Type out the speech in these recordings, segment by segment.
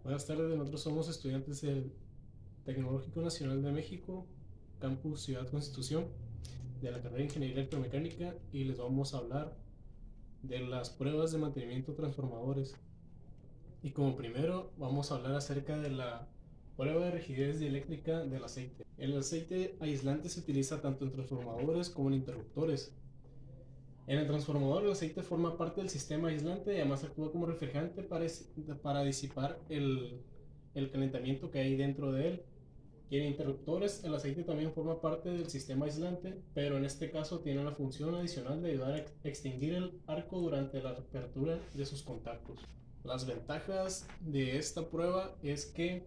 Buenas tardes, nosotros somos estudiantes del Tecnológico Nacional de México, Campus Ciudad Constitución, de la carrera de Ingeniería Electromecánica y les vamos a hablar de las pruebas de mantenimiento transformadores. Y como primero vamos a hablar acerca de la prueba de rigidez dieléctrica del aceite. El aceite aislante se utiliza tanto en transformadores como en interruptores. En el transformador el aceite forma parte del sistema aislante y además actúa como refrigerante para disipar el calentamiento que hay dentro de él. Y en interruptores, el aceite también forma parte del sistema aislante, pero en este caso tiene la función adicional de ayudar a extinguir el arco durante la apertura de sus contactos. Las ventajas de esta prueba es que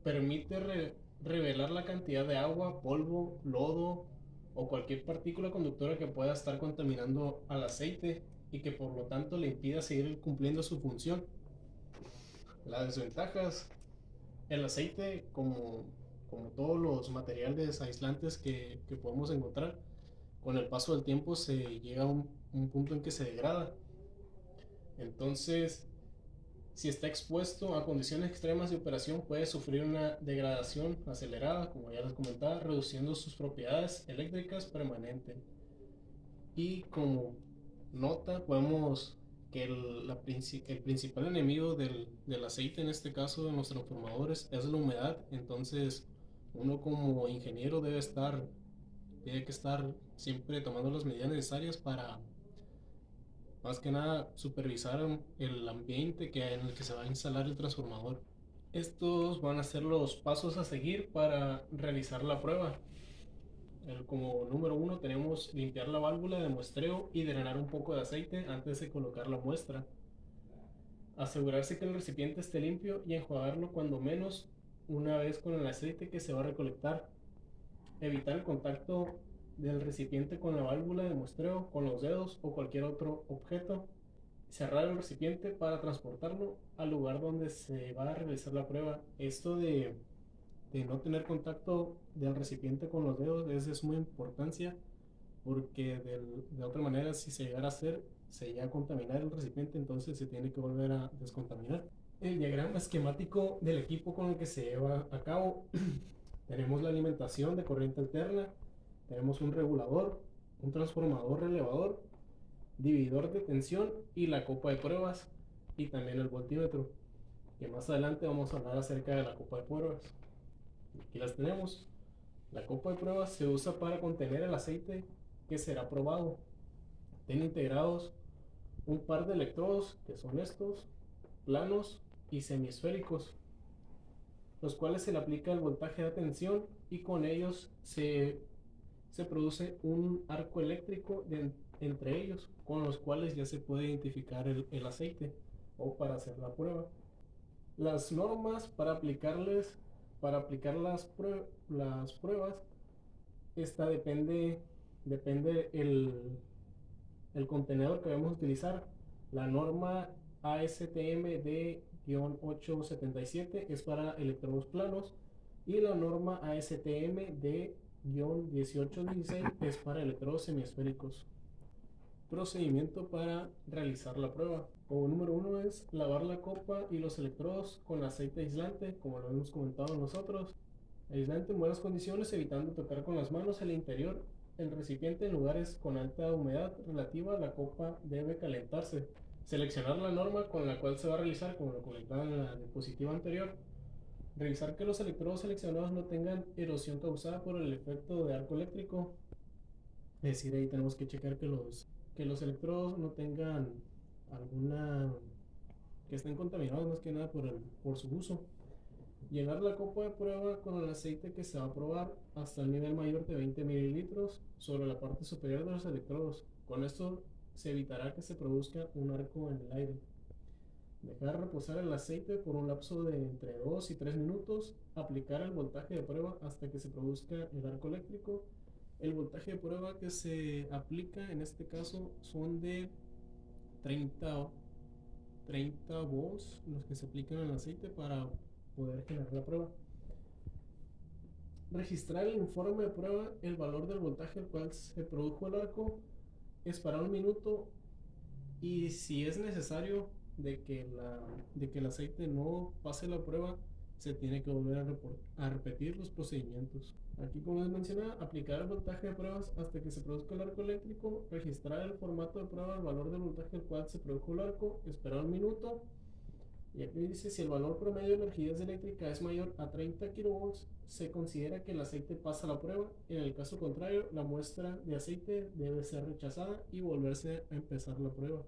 permite revelar la cantidad de agua, polvo, lodo o cualquier partícula conductora que pueda estar contaminando al aceite y que por lo tanto le impida seguir cumpliendo su función. Las desventajas: el aceite, como todos los materiales aislantes que podemos encontrar, con el paso del tiempo se llega a un punto en que se degrada. Entonces, si está expuesto a condiciones extremas de operación, puede sufrir una degradación acelerada, como ya les comentaba, reduciendo sus propiedades eléctricas permanentes. Y como nota, podemos que el principal enemigo del aceite, en este caso de los transformadores, es la humedad. Entonces, uno como ingeniero tiene que estar siempre tomando las medidas necesarias para, más que nada, supervisar el ambiente en el que se va a instalar el transformador. Estos van a ser los pasos a seguir para realizar la prueba. Como número uno tenemos limpiar la válvula de muestreo y drenar un poco de aceite antes de colocar la muestra. Asegurarse que el recipiente esté limpio y enjuagarlo cuando menos una vez con el aceite que se va a recolectar. Evitar el contacto del recipiente con la válvula de muestreo, con los dedos o cualquier otro objeto. Cerrar el recipiente para transportarlo al lugar donde se va a realizar la prueba. Esto de no tener contacto del recipiente con los dedos es de suma importancia, porque de otra manera, si se llegara a hacer, se llega a contaminar el recipiente, entonces se tiene que volver a descontaminar. El diagrama esquemático del equipo con el que se lleva a cabo: tenemos la alimentación de corriente alterna, tenemos un regulador, un transformador relevador, divididor de tensión y la copa de pruebas, y también el voltímetro, que más adelante vamos a hablar acerca de la copa de pruebas. Aquí las tenemos. La copa de pruebas se usa para contener el aceite que será probado. Tiene integrados un par de electrodos, que son estos, planos y semiesféricos, los cuales se le aplica el voltaje de tensión y con ellos se produce un arco eléctrico entre ellos, con los cuales ya se puede identificar el aceite o para hacer la prueba. Las normas para aplicar las pruebas, esta depende el contenedor que vamos a utilizar. La norma ASTM D-877 es para electrodos planos y la norma ASTM D-1816 es para electrodos semiesféricos. Procedimiento para realizar la prueba. Como número uno es lavar la copa y los electrodos con aceite aislante, como lo hemos comentado nosotros. Aislante en buenas condiciones, evitando tocar con las manos el interior. El recipiente en lugares con alta humedad relativa, la copa debe calentarse. Seleccionar la norma con la cual se va a realizar, como lo comentaba en la diapositiva anterior. Revisar que los electrodos seleccionados no tengan erosión causada por el efecto de arco eléctrico. Es decir, ahí tenemos que checar que los electrodos no tengan alguna, que estén contaminados más que nada por su uso. Llenar la copa de prueba con el aceite que se va a probar hasta el nivel mayor de 20 mililitros sobre la parte superior de los electrodos. Con esto se evitará que se produzca un arco en el aire. Dejar reposar el aceite por un lapso de entre 2 y 3 minutos. Aplicar el voltaje de prueba hasta que se produzca el arco eléctrico. El voltaje de prueba que se aplica en este caso son de 30, 30 volts, los que se aplican al aceite para poder generar la prueba. Registrar el informe de prueba, el valor del voltaje al cual se produjo el arco, esperar un minuto y, si es necesario, de que el aceite no pase la prueba, se tiene que volver a repetir los procedimientos. Aquí, como les mencionaba, aplicar el voltaje de pruebas hasta que se produzca el arco eléctrico, registrar el formato de prueba, el valor del voltaje al cual se produjo el arco, esperar un minuto. Y aquí dice, si el valor promedio de la rigidez eléctrica es mayor a 30 kV, se considera que el aceite pasa la prueba. En el caso contrario, la muestra de aceite debe ser rechazada y volverse a empezar la prueba.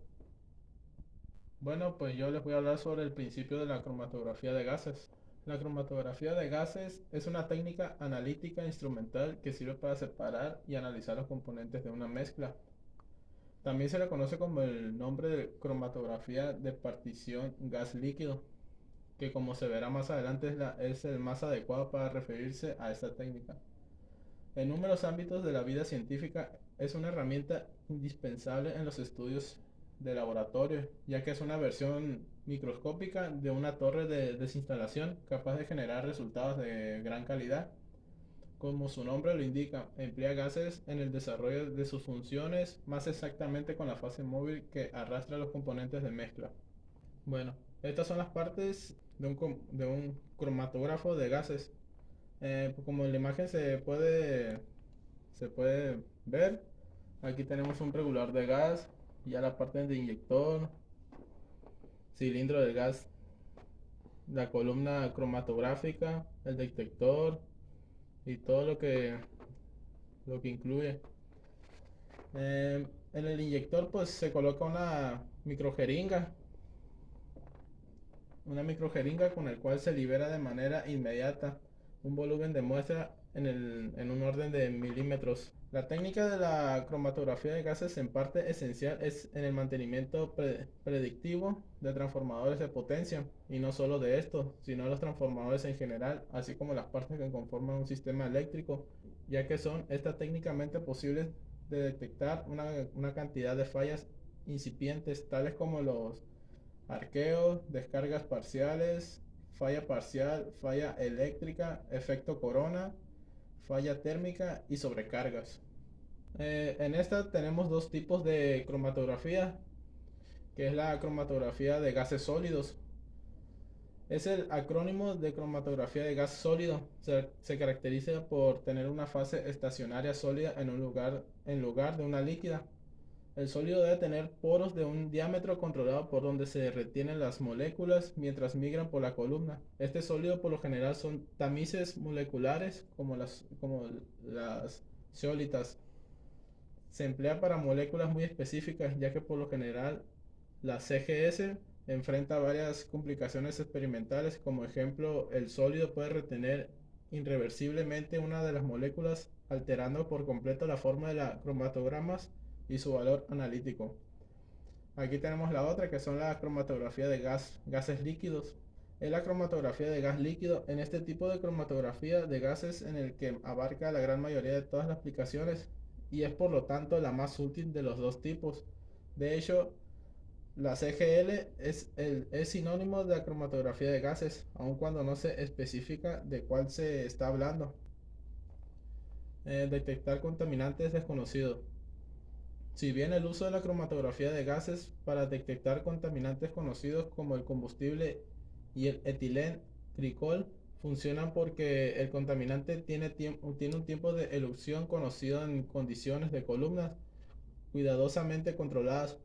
Bueno, pues yo les voy a hablar sobre el principio de la cromatografía de gases. La cromatografía de gases es una técnica analítica instrumental que sirve para separar y analizar los componentes de una mezcla. También se le conoce como el nombre de cromatografía de partición gas líquido, que como se verá más adelante es el más adecuado para referirse a esta técnica. En numerosos ámbitos de la vida científica es una herramienta indispensable en los estudios de laboratorio, ya que es una versión microscópica de una torre de desinstalación capaz de generar resultados de gran calidad. Como su nombre lo indica, emplea gases en el desarrollo de sus funciones, más exactamente con la fase móvil que arrastra los componentes de mezcla. Bueno, estas son las partes de un cromatógrafo de gases. Como en la imagen se puede ver, aquí tenemos un regulador de gas, ya la parte de inyector, cilindro de gas, la columna cromatográfica, el detector y todo lo que incluye. En el inyector pues se coloca una microjeringa con el cual se libera de manera inmediata un volumen de muestra en un orden de milímetros. La técnica de la cromatografía de gases en parte esencial es en el mantenimiento predictivo de transformadores de potencia, y no solo de estos, sino los transformadores en general, así como las partes que conforman un sistema eléctrico, ya que son estas técnicamente posibles de detectar una cantidad de fallas incipientes, tales como los arqueos, descargas parciales, falla parcial, falla eléctrica, efecto corona, falla térmica y sobrecargas. En esta tenemos dos tipos de cromatografía, que es la cromatografía de gases sólidos. Es el acrónimo de cromatografía de gas sólido. Se caracteriza por tener una fase estacionaria sólida en lugar de una líquida. El sólido debe tener poros de un diámetro controlado por donde se retienen las moléculas mientras migran por la columna. Este sólido por lo general son tamices moleculares como las zeolitas. Se emplea para moléculas muy específicas, ya que por lo general la CGS enfrenta varias complicaciones experimentales. Como ejemplo, el sólido puede retener irreversiblemente una de las moléculas, alterando por completo la forma de los cromatogramas y su valor analítico. Aquí tenemos la otra, que son la cromatografía de gases líquidos. Es la cromatografía de gas líquido. En este tipo de cromatografía de gases en el que abarca la gran mayoría de todas las aplicaciones, y es por lo tanto la más útil de los dos tipos. De hecho, la CGL es sinónimo de la cromatografía de gases, aun cuando no se especifica de cuál se está hablando. Detectar contaminantes desconocidos. Si bien el uso de la cromatografía de gases para detectar contaminantes conocidos como el combustible y el etilenglicol funcionan porque el contaminante tiene un tiempo de elusión conocido en condiciones de columnas cuidadosamente controladas.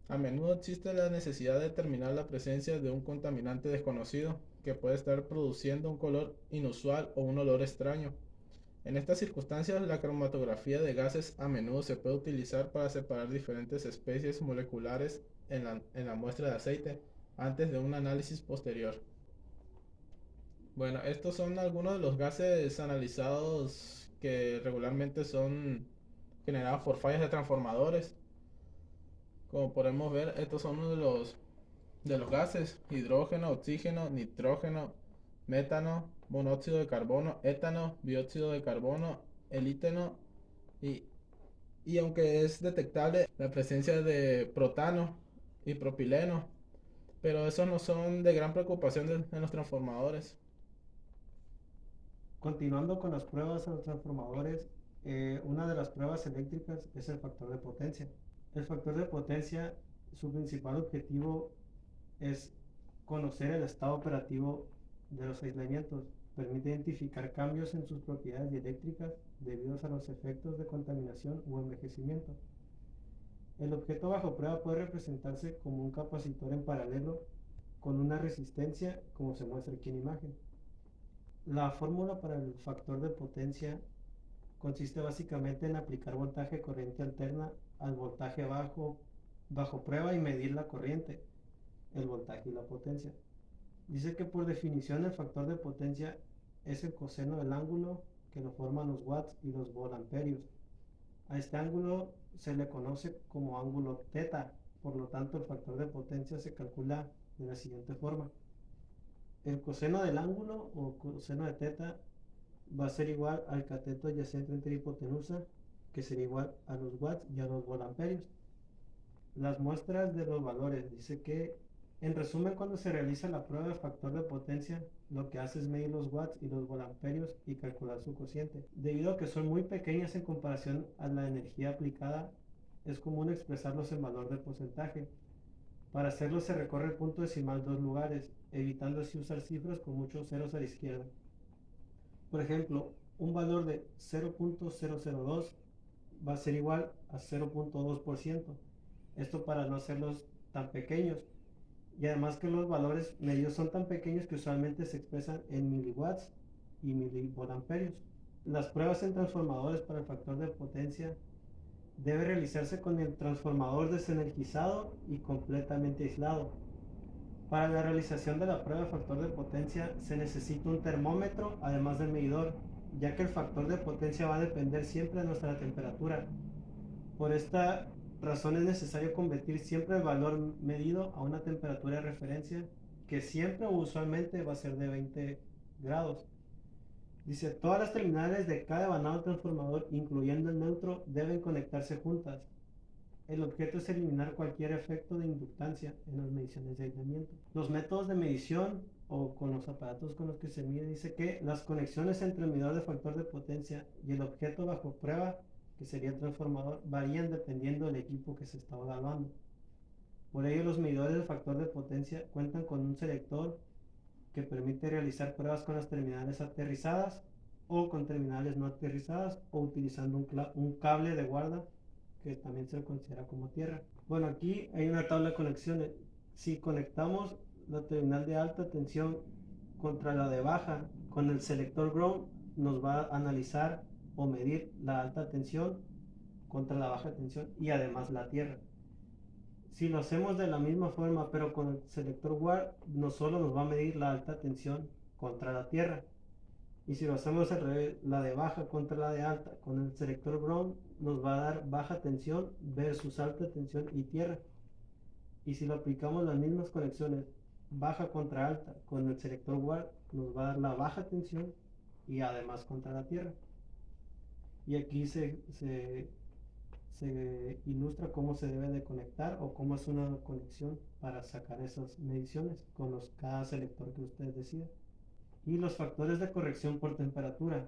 A menudo existe la necesidad de determinar la presencia de un contaminante desconocido que puede estar produciendo un color inusual o un olor extraño. En estas circunstancias, la cromatografía de gases a menudo se puede utilizar para separar diferentes especies moleculares en la muestra de aceite antes de un análisis posterior. Bueno, estos son algunos de los gases analizados que regularmente son generados por fallas de transformadores. Como podemos ver, estos son uno de los gases: hidrógeno, oxígeno, nitrógeno, metano, monóxido de carbono, etano, dióxido de carbono, elíteno y, y aunque es detectable la presencia de protano y propileno, pero esos no son de gran preocupación en los transformadores. Continuando con las pruebas a los transformadores, una de las pruebas eléctricas es el factor de potencia. El factor de potencia, su principal objetivo es conocer el estado operativo de los aislamientos. Permite identificar cambios en sus propiedades dieléctricas debidos a los efectos de contaminación o envejecimiento. El objeto bajo prueba puede representarse como un capacitor en paralelo con una resistencia, como se muestra aquí en imagen. La fórmula para el factor de potencia consiste básicamente en aplicar voltaje corriente alterna al voltaje bajo prueba y medir la corriente, el voltaje y la potencia. Dice que por definición el factor de potencia es el coseno del ángulo que lo forman los watts y los volamperios. A este ángulo se le conoce como ángulo teta, por lo tanto el factor de potencia se calcula de la siguiente forma. El coseno del ángulo o coseno de teta va a ser igual al cateto adyacente entre hipotenusa, que será igual a los watts y a los volamperios. Las muestras de los valores, dice que en resumen, cuando se realiza la prueba de factor de potencia, lo que hace es medir los watts y los volamperios y calcular su cociente. Debido a que son muy pequeñas en comparación a la energía aplicada, es común expresarlos en valor de porcentaje. Para hacerlo se recorre el punto decimal 2 lugares, evitando así usar cifras con muchos ceros a la izquierda. Por ejemplo, un valor de 0.002 va a ser igual a 0.2%. Esto para no hacerlos tan pequeños. Y además que los valores medios son tan pequeños que usualmente se expresan en miliwatts y milivolamperios. Las pruebas en transformadores para el factor de potencia debe realizarse con el transformador desenergizado y completamente aislado. Para la realización de la prueba de factor de potencia se necesita un termómetro además del medidor, ya que el factor de potencia va a depender siempre de nuestra temperatura. Por esta razón es necesario convertir siempre el valor medido a una temperatura de referencia que siempre o usualmente va a ser de 20 grados. Dice, todas las terminales de cada vanado transformador, incluyendo el neutro, deben conectarse juntas. El objeto es eliminar cualquier efecto de inductancia en las mediciones de aislamiento. Los métodos de medición o con los aparatos con los que se mide, dice que las conexiones entre el medidor de factor de potencia y el objeto bajo prueba, que sería el transformador, varían dependiendo del equipo que se está evaluando. Por ello, los medidores de factor de potencia cuentan con un selector que permite realizar pruebas con las terminales aterrizadas o con terminales no aterrizadas o utilizando un cable de guarda que también se considera como tierra. Bueno, aquí hay una tabla de conexiones. Si conectamos la terminal de alta tensión contra la de baja con el selector ground, nos va a analizar o medir la alta tensión contra la baja tensión y además la tierra. Si lo hacemos de la misma forma pero con el selector WAR, no solo nos va a medir la alta tensión contra la tierra, y si lo hacemos al revés, la de baja contra la de alta con el selector ground, nos va a dar baja tensión versus alta tensión y tierra. Y si lo aplicamos las mismas conexiones baja contra alta con el selector WAR, nos va a dar la baja tensión y además contra la tierra. Y aquí se ilustra cómo se debe de conectar o cómo es una conexión para sacar esas mediciones con cada selector que ustedes decidan. Y los factores de corrección por temperatura.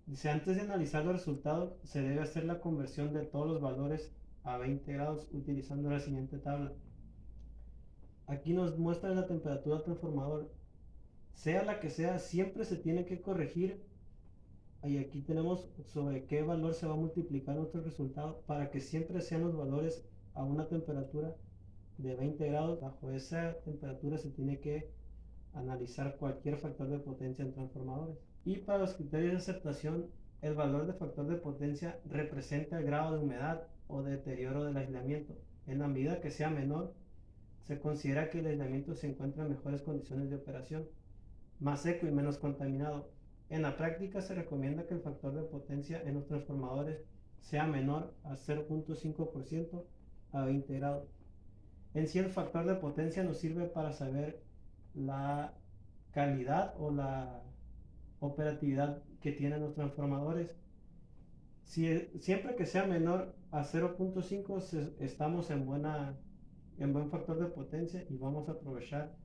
Dice, antes de analizar los resultados, se debe hacer la conversión de todos los valores a 20 grados utilizando la siguiente tabla. Aquí nos muestra la temperatura del transformador. Sea la que sea, siempre se tiene que corregir. Y aquí tenemos sobre qué valor se va a multiplicar nuestro resultado para que siempre sean los valores a una temperatura de 20 grados. Bajo esa temperatura se tiene que analizar cualquier factor de potencia en transformadores. Y para los criterios de aceptación, el valor de factor de potencia representa el grado de humedad o deterioro del aislamiento. En la medida que sea menor, se considera que el aislamiento se encuentra en mejores condiciones de operación, más seco y menos contaminado. En la práctica se recomienda que el factor de potencia en los transformadores sea menor a 0.5% a 20 grados. En sí, el factor de potencia nos sirve para saber la calidad o la operatividad que tienen los transformadores. Siempre que sea menor a 0.5 estamos en buen factor de potencia y vamos a aprovechar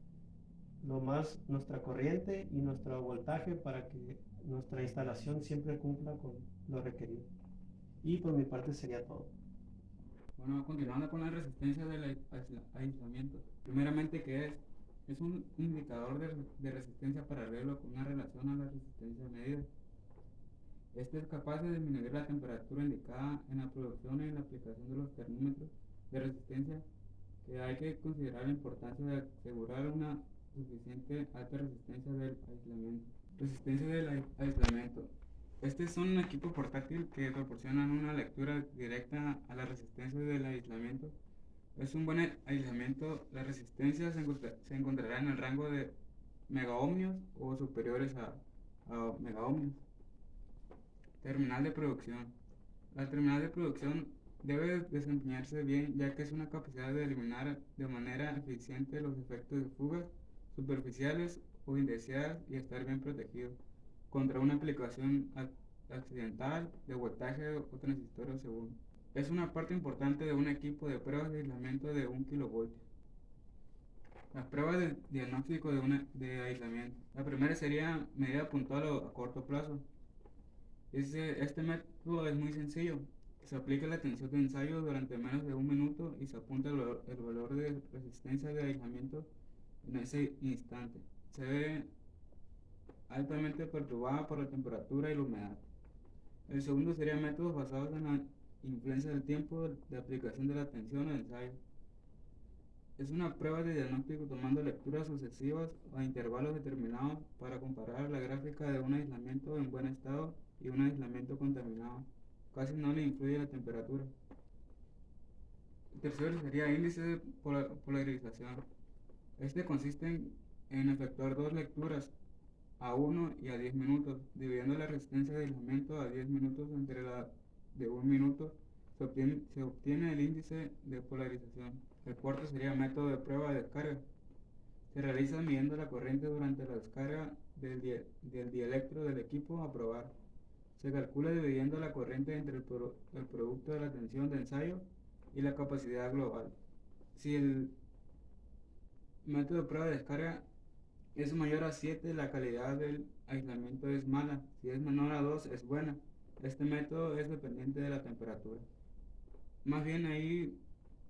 lo más nuestra corriente y nuestro voltaje para que nuestra instalación siempre cumpla con lo requerido. Y por mi parte sería todo. Bueno, continuando con la resistencia del aislamiento. Primeramente, ¿qué es? Es un indicador de resistencia paralelo con una relación a la resistencia medida. Este es capaz de disminuir la temperatura indicada en la producción y en la aplicación de los termómetros de resistencia, que hay que considerar la importancia de asegurar una suficiente alta resistencia del aislamiento. Resistencia del aislamiento. Este es un equipo portátil que proporciona una lectura directa a la resistencia del aislamiento. Es un buen aislamiento. La resistencia se encontrará en el rango de megaohmios o superiores a megaohmios. Terminal de producción. La terminal de producción debe desempeñarse bien, ya que es una capacidad de eliminar de manera eficiente los efectos de fugas superficiales o indeseadas y estar bien protegido contra una aplicación accidental de voltaje o transistor segundo. Es una parte importante de un equipo de pruebas de aislamiento de 1 kilovoltio. Las pruebas de diagnóstico de aislamiento. La primera sería medida puntual o a corto plazo. Este método es muy sencillo. Se aplica la tensión de ensayo durante menos de 1 minuto y se apunta el valor de resistencia de aislamiento en ese instante. Se ve altamente perturbada por la temperatura y la humedad. El segundo sería métodos basados en la influencia del tiempo de aplicación de la tensión al ensayo. Es una prueba de diagnóstico tomando lecturas sucesivas a intervalos determinados para comparar la gráfica de un aislamiento en buen estado y un aislamiento contaminado. Casi no le influye la temperatura. El tercero sería índice de polarización. Este consiste en efectuar dos lecturas a 1 y a 10 minutos, dividiendo la resistencia de aislamiento a 10 minutos entre la de 1 minuto, se obtiene el índice de polarización. El cuarto sería método de prueba de descarga. Se realiza midiendo la corriente durante la descarga del dielectro del equipo a probar. Se calcula dividiendo la corriente entre el producto de la tensión de ensayo y la capacidad global. Si el método de prueba de descarga es mayor a 7, la calidad del aislamiento es mala. Si es menor a 2, es buena. Este método es dependiente de la temperatura. Más bien ahí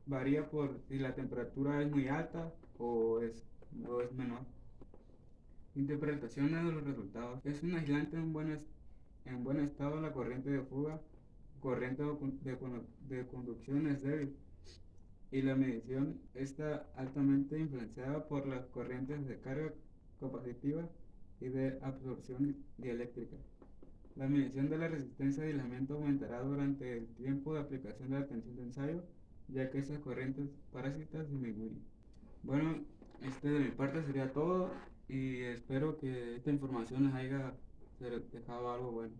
varía por si la temperatura es muy alta o es menor. Interpretaciones de los resultados. Es un aislante en buen estado. La corriente de fuga, corriente de conducción es débil y la medición está altamente influenciada por las corrientes de carga capacitiva y de absorción dieléctrica. La medición de la resistencia de aislamiento aumentará durante el tiempo de aplicación de la tensión de ensayo, ya que esas corrientes parásitas disminuyen. Bueno, de mi parte sería todo y espero que esta información les haya dejado algo bueno.